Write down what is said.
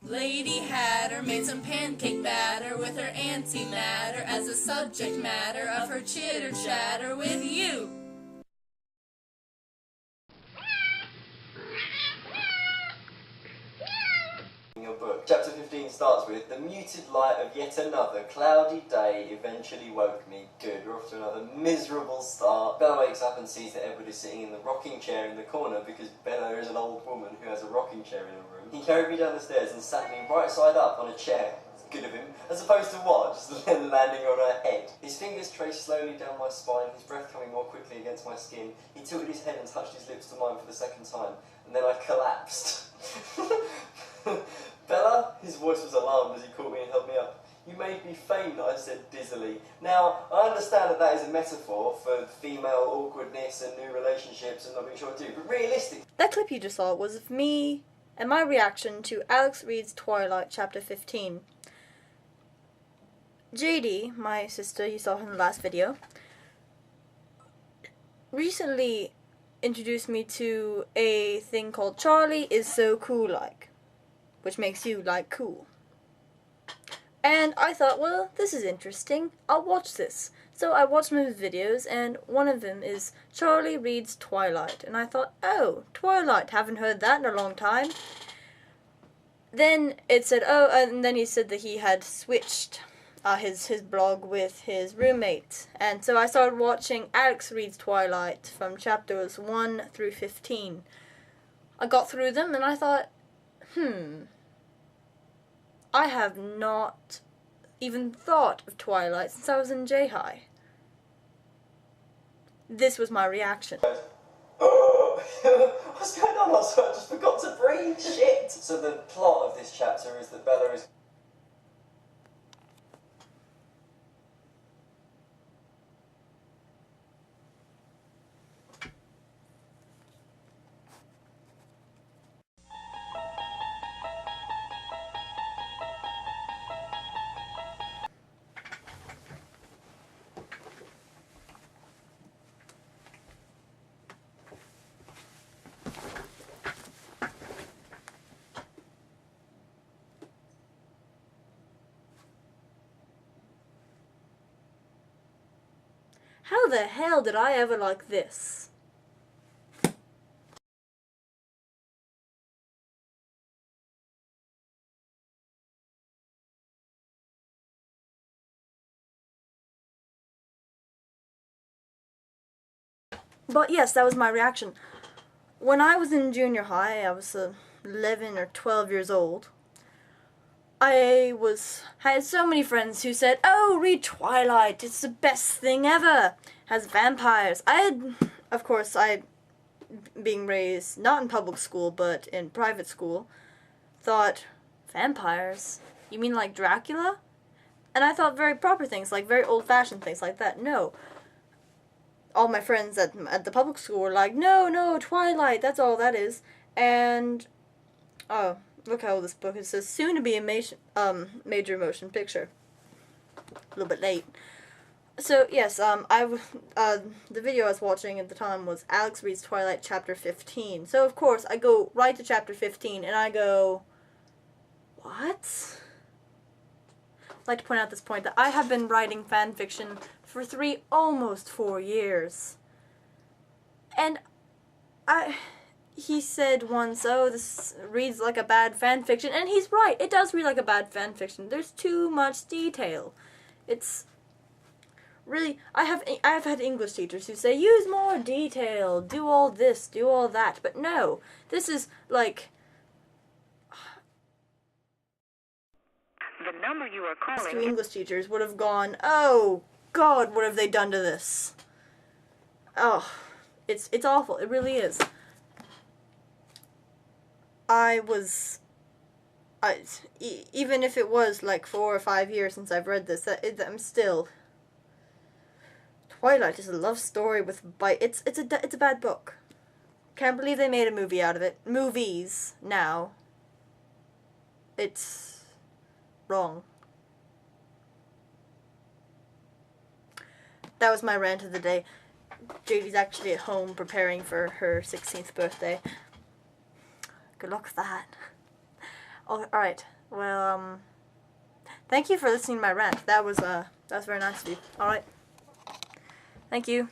Lady Hatter made some pancake batter with her antimatter as a subject matter of her chitter chatter with you. Your book. Chapter 15 starts with, the muted light of yet another cloudy day eventually woke me. Good, we're off to another miserable start. Bella wakes up and sees that Edward is sitting in the rocking chair in the corner because Bella is an old woman who has a rocking chair in her room. He carried me down the stairs and sat me right side up on a chair. Good of him. As opposed to what? Just landing on her head. His fingers traced slowly down my spine, his breath coming more quickly against my skin. He tilted his head and touched his lips to mine for the second time, and then I collapsed. Bella? His voice was alarmed as he caught me and held me up. You made me faint, I said dizzily. Now, I understand that is a metaphor for female awkwardness and new relationships and not being sure what to do, but realistic. That clip you just saw was of me and my reaction to Alex Reed's Twilight, Chapter 15. JD, my sister, you saw in the last video, recently introduced me to a thing called Charlie is So Cool Like, which makes you like cool. And I thought, well, this is interesting, I'll watch this. So I watched some of his videos, and one of them is Charlie Reads Twilight. And I thought, oh, Twilight, haven't heard that in a long time. Then it said, oh, and then he said that he had switched his blog with his roommate. And so I started watching Alex Reads Twilight from chapters 1 through 15. I got through them, and I thought, I have not even thought of Twilight since I was in J-High. This was my reaction. What's going on? I just forgot to breathe. Shit! So the plot of this chapter is that Bella is... How the hell did I ever like this? But yes, that was my reaction. When I was in junior high, I was 11 or 12 years old. I had so many friends who said, oh, read Twilight, it's the best thing ever, has vampires. Of course, being raised not in public school, but in private school, thought, vampires? You mean like Dracula? And I thought very proper things, like very old-fashioned things like that. No. All my friends at the public school were like, no, Twilight, that's all that is. And, oh, look how old this book is. It says, soon to be a major motion picture. A little bit late. So, yes, the video I was watching at the time was Alex Reads Twilight, Chapter 15. So, of course, I go right to Chapter 15, and I go, what? I'd like to point out at this point that I have been writing fan fiction for almost 4 years. And he said once, oh, this reads like a bad fan fiction, and he's right, it does read like a bad fan fiction. There's too much detail. It's really, I have had English teachers who say, use more detail, do all this, do all that, but no, this is like, the number you are calling. two English teachers would have gone, oh God, what have they done to this? Oh, it's awful. It really is. Even if it was like 4 or 5 years since I've read this, I'm still. Twilight is a love story with bite. It's a bad book. Can't believe they made a movie out of it. Movies now. It's wrong. That was my rant of the day. JD's actually at home preparing for her 16th birthday. Good luck with that. Alright, Well, thank you for listening to my rant. That was very nice of you. Alright. Thank you.